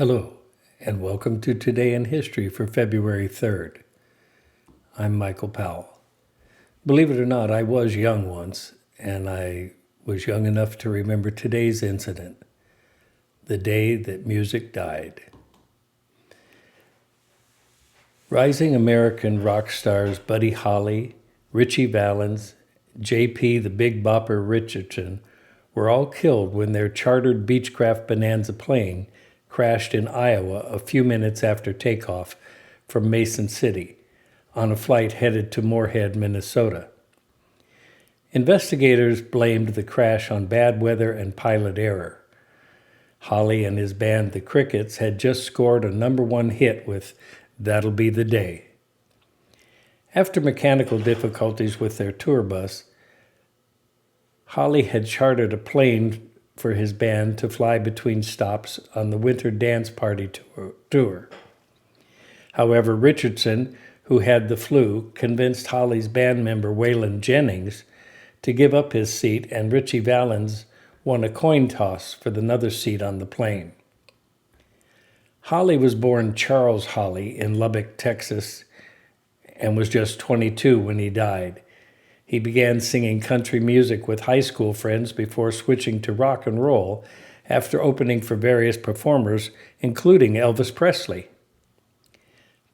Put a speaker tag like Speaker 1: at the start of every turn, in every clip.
Speaker 1: Hello, and welcome to Today in History for February 3rd. I'm Michael Powell. Believe it or not, I was young once, and I was young enough to remember today's incident, the day that music died. Rising American rock stars Buddy Holley, Richie Valens, J.P. the Big Bopper Richardson were all killed when their chartered Beechcraft Bonanza plane crashed in Iowa a few minutes after takeoff from Mason City on a flight headed to Moorhead, Minnesota. Investigators blamed the crash on bad weather and pilot error. Holley and his band, the Crickets, had just scored a #1 hit with "That'll Be the Day." After mechanical difficulties with their tour bus, Holley had chartered a plane for his band to fly between stops on the Winter Dance Party tour. However, Richardson, who had the flu, convinced Holley's band member Waylon Jennings to give up his seat, and Richie Valens won a coin toss for another seat on the plane. Holley was born Charles Holley in Lubbock, Texas, and was just 22 when he died. He began singing country music with high school friends before switching to rock and roll after opening for various performers, including Elvis Presley.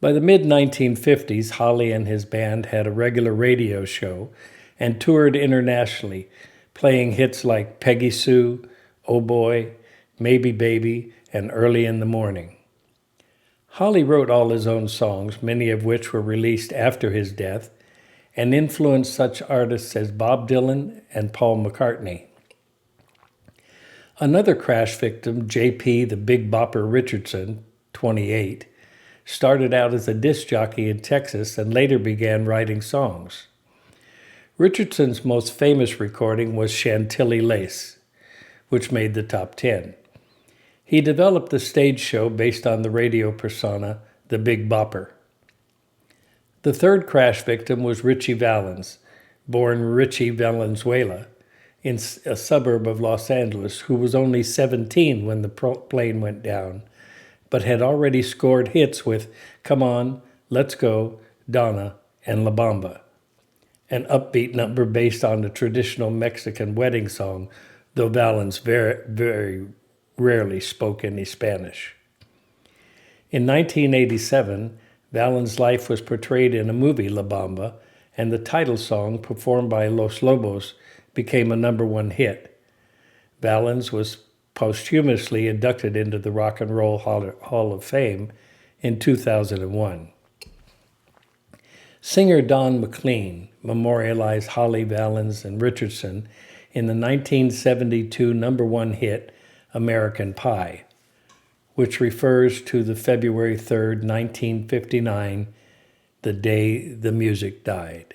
Speaker 1: By the mid-1950s, Holley and his band had a regular radio show and toured internationally, playing hits like Peggy Sue, Oh Boy, Maybe Baby, and Early in the Morning. Holley wrote all his own songs, many of which were released after his death, and influenced such artists as Bob Dylan and Paul McCartney. Another crash victim, J.P. the Big Bopper Richardson, 28, started out as a disc jockey in Texas and later began writing songs. Richardson's most famous recording was Chantilly Lace, which made the top 10. He developed a stage show based on the radio persona, the Big Bopper. The third crash victim was Richie Valens, born Richie Valenzuela, in a suburb of Los Angeles, who was only 17 when the plane went down, but had already scored hits with Come On, Let's Go, Donna, and La Bamba, an upbeat number based on the traditional Mexican wedding song, though Valens very rarely spoke any Spanish. In 1987, Valens' life was portrayed in a movie, La Bamba, and the title song, performed by Los Lobos, became a #1 hit. Valens was posthumously inducted into the Rock and Roll Hall of Fame in 2001. Singer Don McLean memorialized Holley, Valens, and Richardson in the 1972 #1 hit, American Pie, which refers to the February 3rd, 1959, the day the music died.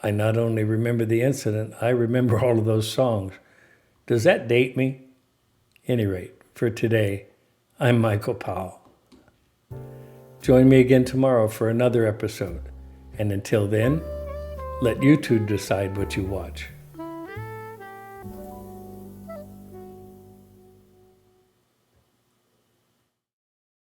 Speaker 1: I not only remember the incident, I remember all of those songs. Does that date me? At any rate, for today, I'm Michael Powell. Join me again tomorrow for another episode, and until then, let YouTube decide what you watch.